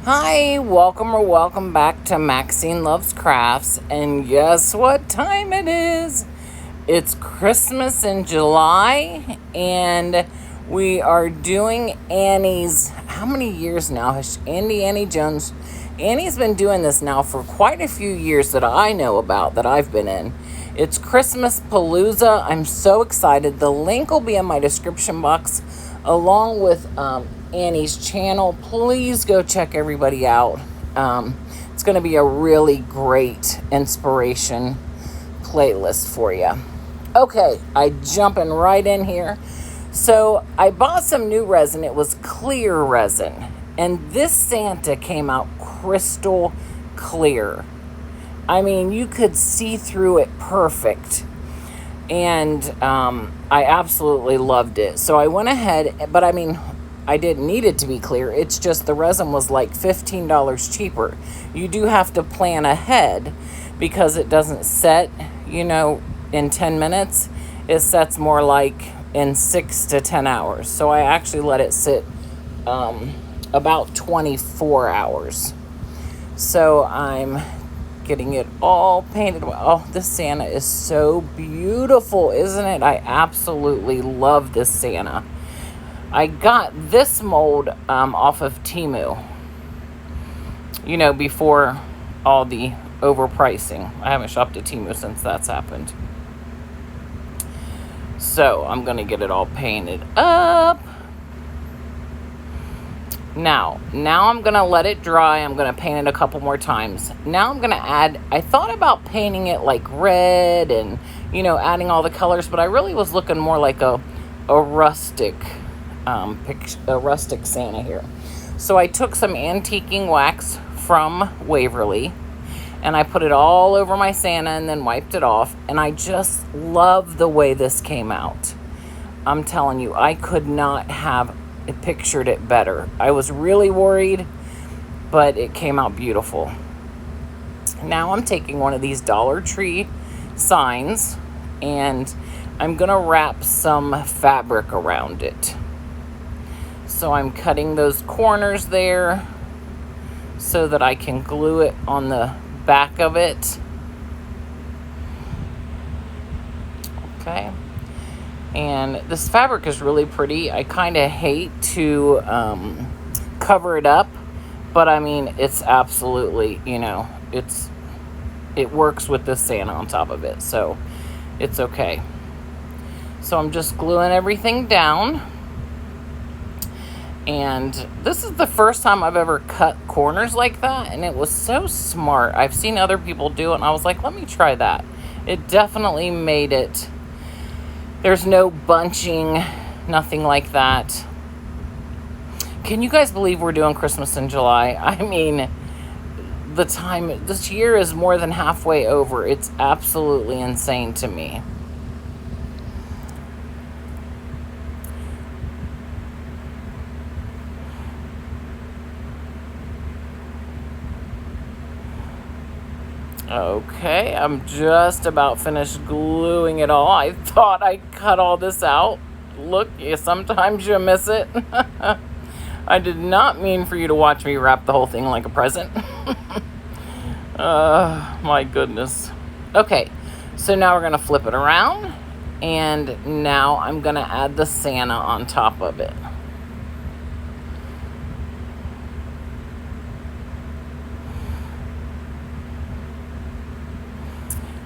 Hi, welcome back to Maxine Loves Crafts. And guess what time it is? It's Christmas in July, and we are doing Annie's. How many years now has Annie Jones? Annie's been doing this now for quite a few years that I know about, that I've been in. It's Christmas Palooza. I'm so excited. The link will be in my description box along with Annie's channel. Please go check everybody out. It's going to be a really great inspiration playlist for you. Okay, I jumping right in here. So I bought some new resin. It was clear resin, and this Santa came out crystal clear. I mean, you could see through it perfect. And I absolutely loved it. So I went ahead, but I mean, I didn't need it to be clear. It's just the resin was like $15 cheaper. You do have to plan ahead because it doesn't set, in 10 minutes. It sets more like in 6 to 10 hours. So I actually let it sit about 24 hours. So I'm getting it all painted. Oh, this Santa is so beautiful, isn't it? I absolutely love this Santa. I got this mold off of Temu, before all the overpricing. I haven't shopped at Temu since that's happened. So I'm going to get it all painted up. Now I'm going to let it dry. I'm going to paint it a couple more times. Now I'm going to add, I thought about painting it like red and, adding all the colors, but I really was looking more like a rustic, a rustic Santa here. So I took some antiquing wax from Waverly and I put it all over my Santa and then wiped it off. And I just love the way this came out. I'm telling you, I could not have pictured it better. I was really worried, but it came out beautiful. Now I'm taking one of these Dollar Tree signs and I'm gonna wrap some fabric around it. So I'm cutting those corners there so that I can glue it on the back of it. Okay. And this fabric is really pretty. I kind of hate to cover it up, but I mean, it's absolutely, it works with this Santa on top of it, so it's okay. So I'm just gluing everything down. And this is the first time I've ever cut corners like that, and it was so smart. I've seen other people do it, and I was like, let me try that. It definitely made it. There's no bunching, nothing like that. Can you guys believe we're doing Christmas in July? I mean, this year is more than halfway over. It's absolutely insane to me. Okay, I'm just about finished gluing it all. I thought I cut all this out. Look, sometimes you miss it. I did not mean for you to watch me wrap the whole thing like a present. My goodness. Okay, so now we're going to flip it around. And now I'm going to add the Santa on top of it.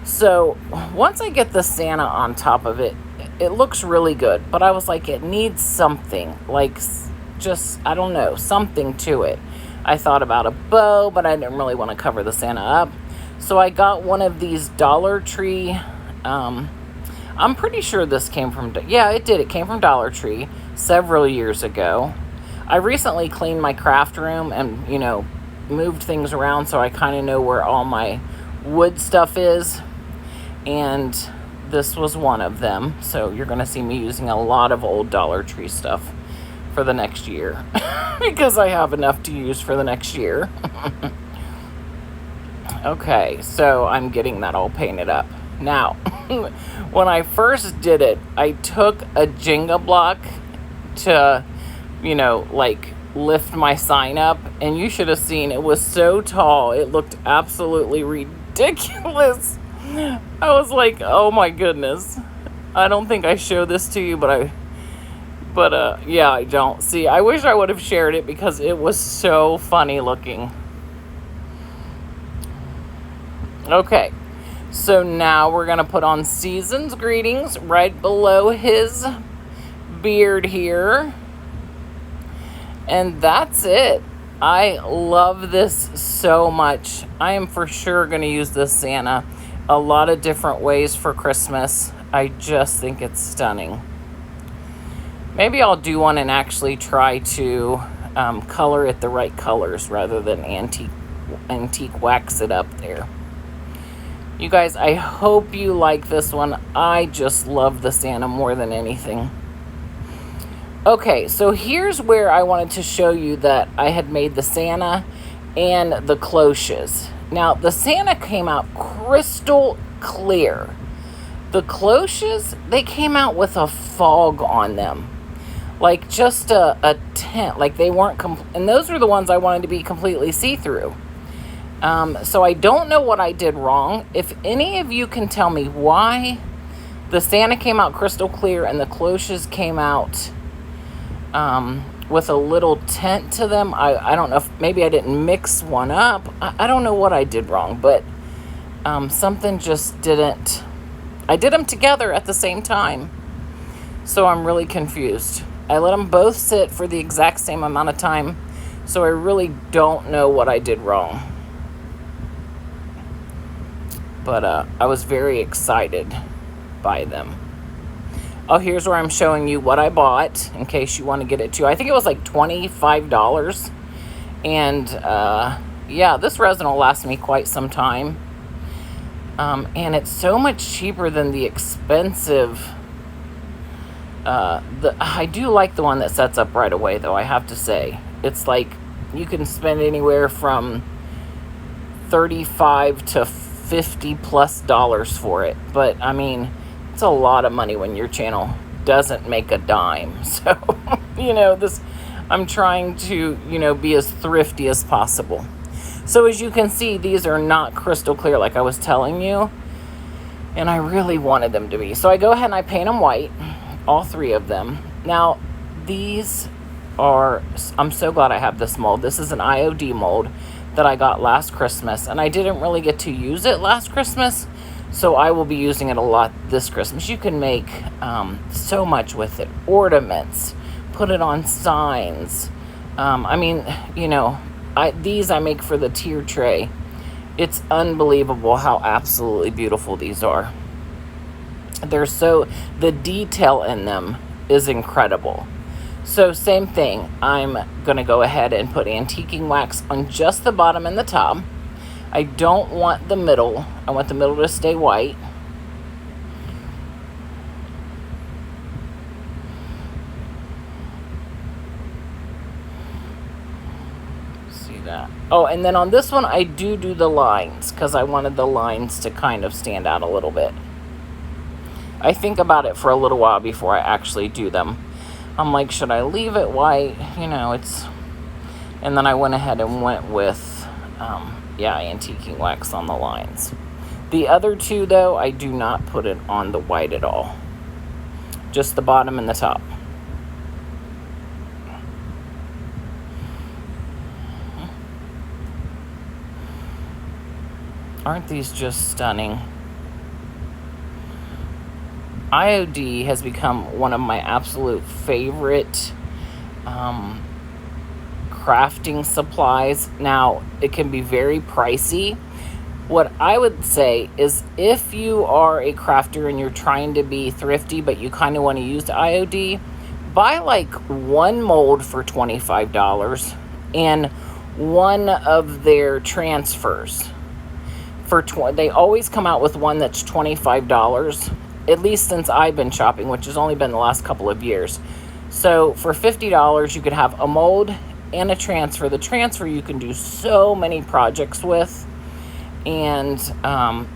So once I get the Santa on top of it, it looks really good. But I was like, it needs something, like just, I don't know, something to it. I thought about a bow, but I didn't really want to cover the Santa up. So I got one of these Dollar Tree. I'm pretty sure this came from, yeah, it did. It came from Dollar Tree several years ago. I recently cleaned my craft room and, moved things around so I kind of know where all my wood stuff is. And this was one of them. So you're going to see me using a lot of old Dollar Tree stuff for the next year. Because I have enough to use for the next year. Okay, so I'm getting that all painted up. Now, when I first did it, I took a Jenga block to, lift my sign up, and you should have seen, it was so tall. It looked absolutely ridiculous. I was like, oh my goodness. I don't think I show this to you, but yeah, I don't. See, I wish I would have shared it because it was so funny looking. Okay, so now we're going to put on Season's Greetings right below his beard here. And that's it. I love this so much. I am for sure going to use this Santa a lot of different ways for Christmas. I just think it's stunning. Maybe I'll do one and actually try to color it the right colors rather than antique wax it up there. You guys, I hope you like this one. I just love the Santa more than anything. Okay, so here's where I wanted to show you that I had made the Santa and the cloches. Now, the Santa came out crystal clear. The cloches, they came out with a fog on them. Like just a tint, like they weren't, and those are the ones I wanted to be completely see-through. So I don't know what I did wrong. If any of you can tell me why the Santa came out crystal clear and the cloches came out with a little tint to them, I don't know if maybe I didn't mix one up. I don't know what I did wrong, but something just didn't. I did them together at the same time, so I'm really confused. I let them both sit for the exact same amount of time, so I really don't know what I did wrong. But I was very excited by them. Oh, here's where I'm showing you what I bought, in case you want to get it too. I think it was like $25. And yeah, this resin will last me quite some time. And it's so much cheaper than the expensive. I do like the one that sets up right away, though, I have to say. It's like you can spend anywhere from $35 to $50+ for it. But I mean, it's a lot of money when your channel doesn't make a dime. So, you know, I'm trying to, you know, be as thrifty as possible. So as you can see, these are not crystal clear like I was telling you. And I really wanted them to be. So I go ahead and I paint them white. All three of them. Now, these are, I'm so glad I have this mold. This is an IOD mold that I got last Christmas, and I didn't really get to use it last Christmas, so I will be using it a lot this Christmas. You can make so much with it. Ornaments, put it on signs. I mean, you know, these I make for the tier tray. It's unbelievable how absolutely beautiful these are. The detail in them is incredible. So same thing, I'm going to go ahead and put antiquing wax on just the bottom and the top. I don't want the middle. I want the middle to stay white. See that? Oh, and then on this one, I do the lines because I wanted the lines to kind of stand out a little bit. I think about it for a little while before I actually do them. I'm like, should I leave it white? You know, and then I went ahead and went with, antiquing wax on the lines. The other two, though, I do not put it on the white at all. Just the bottom and the top. Aren't these just stunning? IOD has become one of my absolute favorite crafting supplies. Now, it can be very pricey. What I would say is if you are a crafter and you're trying to be thrifty, but you kind of want to use the IOD, buy like one mold for $25 and one of their transfers. They always come out with one that's $25. At least since I've been shopping, which has only been the last couple of years. So for $50, you could have a mold and a transfer. The transfer you can do so many projects with. And,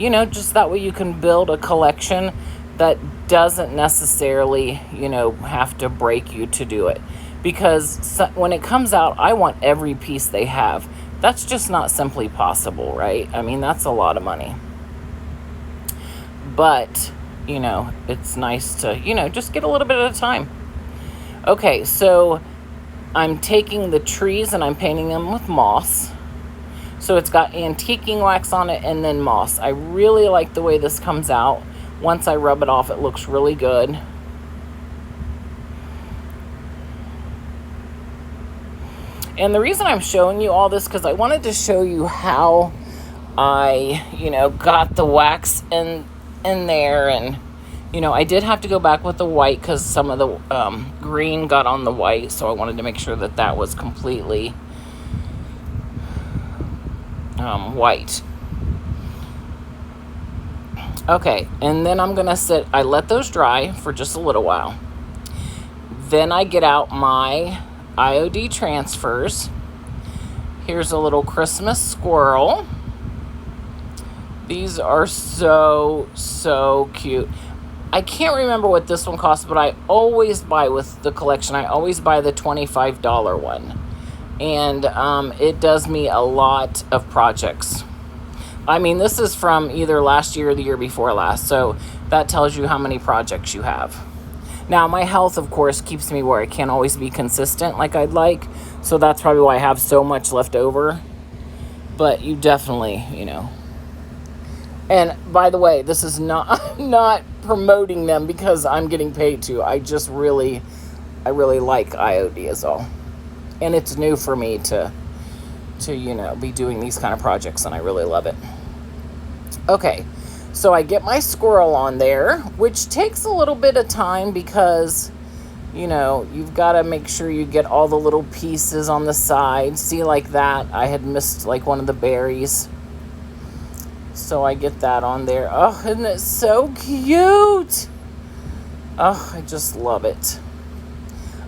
you know, just that way you can build a collection that doesn't necessarily, you know, have to break you to do it. because when it comes out, I want every piece they have. That's just not simply possible, right? I mean, that's a lot of money. But, you know, it's nice to, you know, just get a little bit at a time. Okay, so I'm taking the trees and I'm painting them with moss. So it's got antiquing wax on it and then moss. I really like the way this comes out. Once I rub it off, it looks really good. And the reason I'm showing you all this, because I wanted to show you how I, you know, got the wax in there. And, you know, I did have to go back with the white because some of the green got on the white. So I wanted to make sure that that was completely white. Okay, and then I'm gonna I let those dry for just a little while. Then I get out my IOD transfers. Here's a little Christmas squirrel. These are so cute. I can't remember what this one costs, but I always buy with the collection. I always buy the $25 one. And it does me a lot of projects. I mean, this is from either last year or the year before last, so that tells you how many projects you have. Now, my health, of course, keeps me where I can't always be consistent like I'd like, so that's probably why I have so much left over. But you definitely, you know. And by the way, this is not promoting them because I'm getting paid to. I really like IOD is all. And it's new for me to, you know, be doing these kind of projects, and I really love it. Okay, so I get my squirrel on there, which takes a little bit of time because, you know, you've got to make sure you get all the little pieces on the side. See, like that, I had missed like one of the berries. So I get that on there. Oh, isn't it so cute? Oh, I just love it.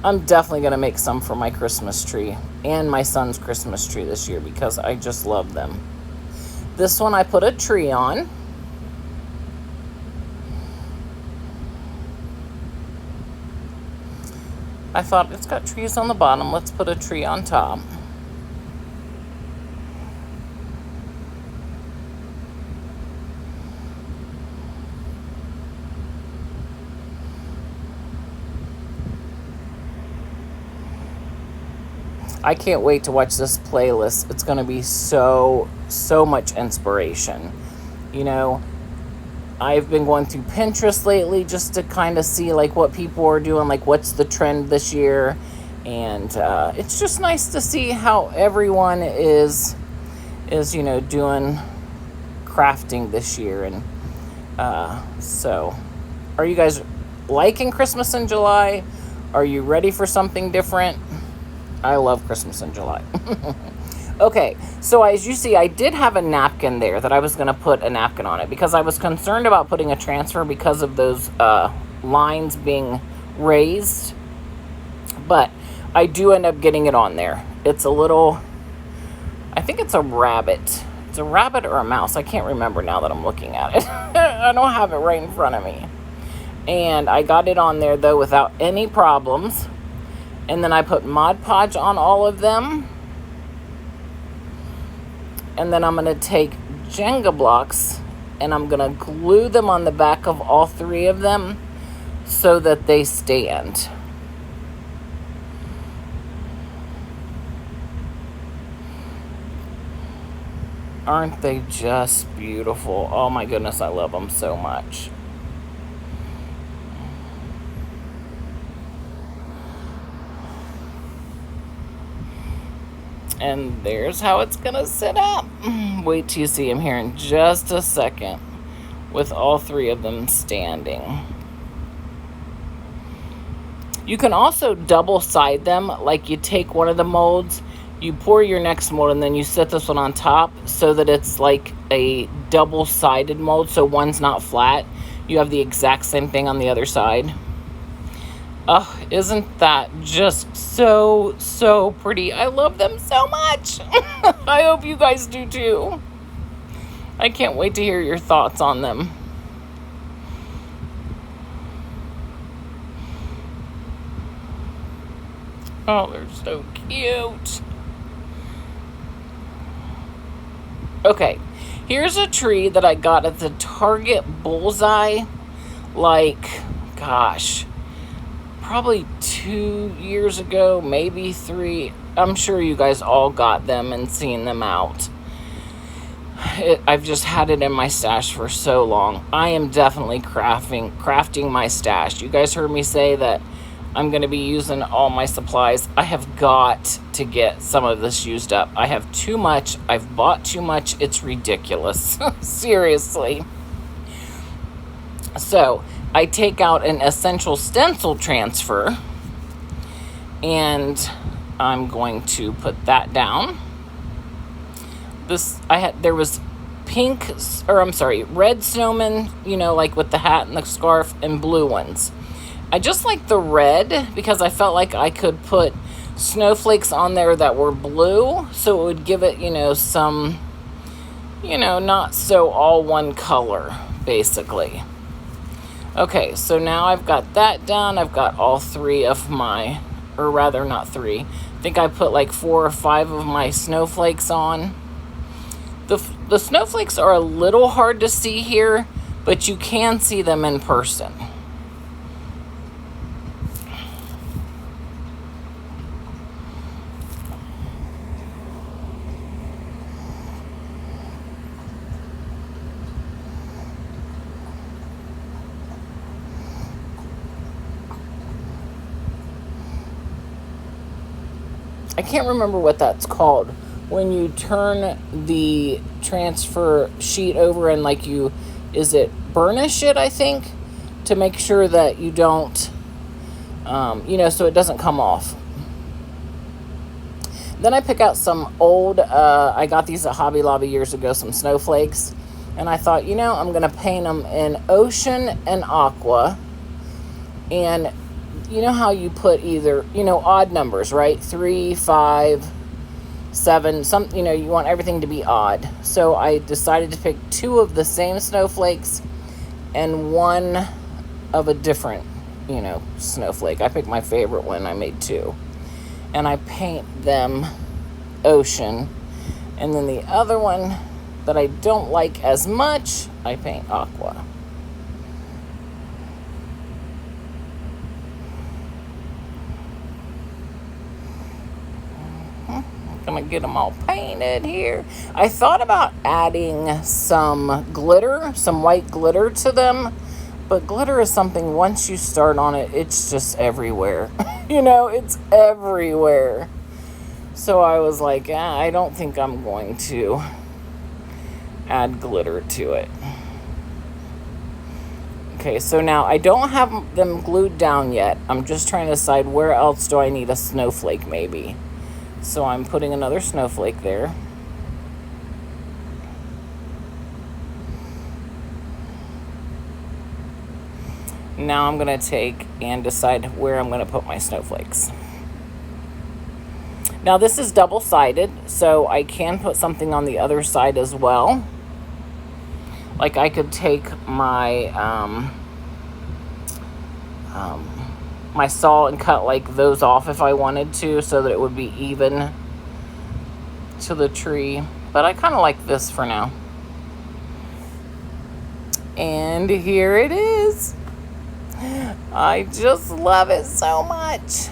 I'm definitely going to make some for my Christmas tree and my son's Christmas tree this year because I just love them. This one I put a tree on. I thought it's got trees on the bottom. Let's put a tree on top. I can't wait to watch this playlist. It's going to be so much inspiration. You know, I've been going through Pinterest lately just to kind of see like what people are doing, like what's the trend this year. And it's just nice to see how everyone is, you know, doing crafting this year. And so are you guys liking Christmas in July? Are you ready for something different? I love Christmas in July. Okay, so as you see, I did have a napkin there that I was going to put a napkin on it because I was concerned about putting a transfer because of those lines being raised. But I do end up getting it on there. It's a little, I think it's a rabbit. It's a rabbit or a mouse. I can't remember now that I'm looking at it. I don't have it right in front of me. And I got it on there, though, without any problems. And then I put Mod Podge on all of them. And then I'm going to take Jenga blocks and I'm going to glue them on the back of all three of them so that they stand. Aren't they just beautiful? Oh my goodness, I love them so much. And there's how it's gonna sit up. Wait till you see them here in just a second with all three of them standing. You can also double side them, like you take one of the molds, you pour your next mold, and then you set this one on top so that it's like a double-sided mold, so one's not flat. You have the exact same thing on the other side. Oh, isn't that just so pretty? I love them so much. I hope you guys do too. I can't wait to hear your thoughts on them. Oh, they're so cute. Okay, here's a tree that I got at the Target Bullseye, like, gosh, probably 2 years ago, maybe 3. I'm sure you guys all got them and seen them out. I've just had it in my stash for so long. I am definitely crafting my stash. You guys heard me say that I'm going to be using all my supplies. I have got to get some of this used up. I have too much. I've bought too much. It's ridiculous. Seriously. So I take out an essential stencil transfer, and I'm going to put that down. There was red snowmen, like with the hat and the scarf, and blue ones. I just like the red because I felt like I could put snowflakes on there that were blue, so it would give it, some, not so all one color, basically. Okay, so now I've got that done. I've got all 3 of my, or rather not 3. I think I put like 4 or 5 of my snowflakes on. The snowflakes are a little hard to see here, but you can see them in person. I can't remember what that's called. When you turn the transfer sheet over and burnish it, I think, to make sure that you don't, so it doesn't come off. Then I pick out some old, I got these at Hobby Lobby years ago, some snowflakes. And I thought, I'm going to paint them in ocean and aqua. And you know how you put either, odd numbers, right? 3, 5, 7, you want everything to be odd. So I decided to pick 2 of the same snowflakes and 1 of a different, snowflake. I picked my favorite one. I made 2. And I paint them ocean. And then the other one that I don't like as much, I paint aqua. I'm gonna get them all painted here. I thought about adding some glitter, some white glitter to them, but glitter is something, once you start on it, it's just everywhere. It's everywhere. So I was like, I don't think I'm going to add glitter to it. Okay, so now I don't have them glued down yet. I'm just trying to decide where else do I need a snowflake maybe. So I'm putting another snowflake there. Now I'm going to take and decide where I'm going to put my snowflakes. Now this is double-sided, so I can put something on the other side as well. Like I could take my my saw and cut like those off if I wanted to, so that it would be even to the tree. But I kind of like this for now. And here it is. I just love it so much.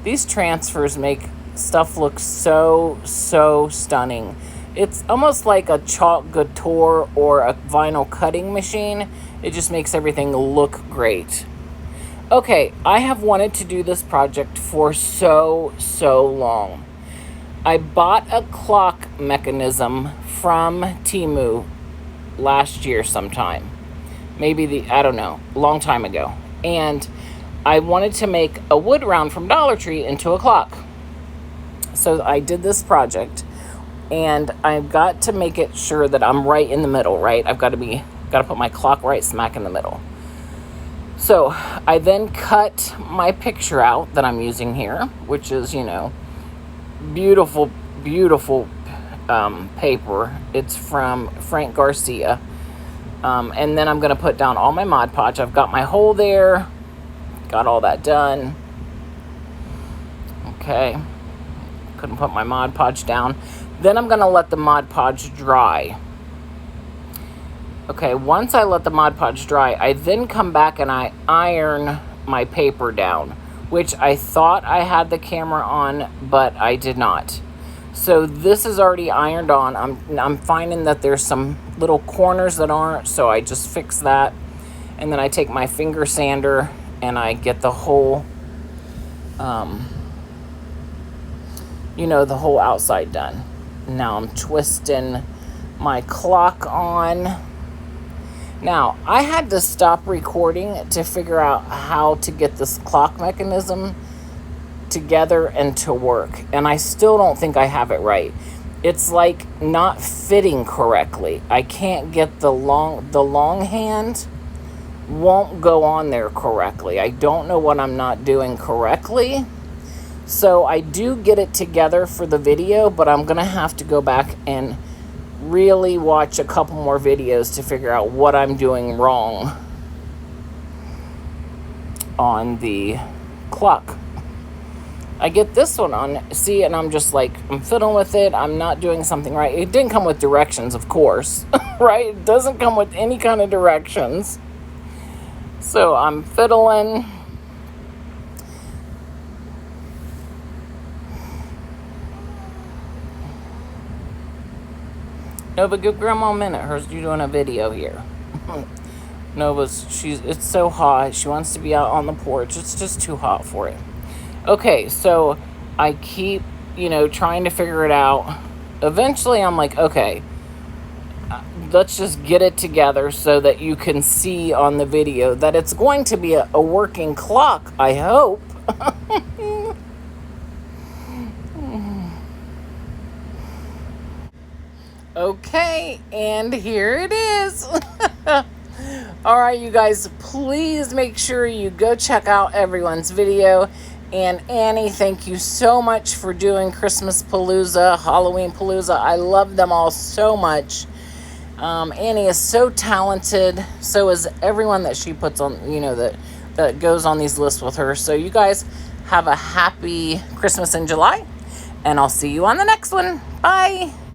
These transfers make stuff look so stunning. It's almost like a chalk couture or a vinyl cutting machine. It just makes everything look great. Okay, I have wanted to do this project for so long. I bought a clock mechanism from Temu last year sometime. Maybe I don't know, a long time ago. And I wanted to make a wood round from Dollar Tree into a clock. So I did this project, and I've got to make it sure that I'm right in the middle, right? I've got to put my clock right smack in the middle. So I then cut my picture out that I'm using here, which is, beautiful paper. It's from Frank Garcia. And then I'm going to put down all my Mod Podge. I've got my hole there. Got all that done. Okay. Couldn't put my Mod Podge down. Then I'm going to let the Mod Podge dry. Okay, once I let the Mod Podge dry, I then come back and I iron my paper down, which I thought I had the camera on, but I did not. So this is already ironed on. I'm finding that there's some little corners that aren't, so I just fix that. And then I take my finger sander and I get the whole, you know, the whole outside done. Now I'm twisting my clock on. Now, I had to stop recording to figure out how to get this clock mechanism together and to work. And I still don't think I have it right. It's like not fitting correctly. I can't get the long hand won't go on there correctly. I don't know what I'm not doing correctly. So I do get it together for the video, but I'm going to have to go back and really watch a couple more videos to figure out what I'm doing wrong on the clock. I get this one on, see, and I'm just like, I'm fiddling with it. I'm not doing something right. It didn't come with directions, of course, right? It doesn't come with any kind of directions. So I'm fiddling. Nova, give Grandma a minute. You're doing a video here. Nova's, it's so hot. She wants to be out on the porch. It's just too hot for it. Okay, so I keep, you know, trying to figure it out. Eventually, I'm like, okay, let's just get it together so that you can see on the video that it's going to be a working clock, I hope. Okay, and here it is. All right, you guys, please make sure you go check out everyone's video. And Annie, thank you so much for doing Christmas Palooza, Halloween Palooza. I love them all so much. Annie is so talented. So is everyone that she puts on, you know, that goes on these lists with her. So you guys have a happy Christmas in July. And I'll see you on the next one. Bye.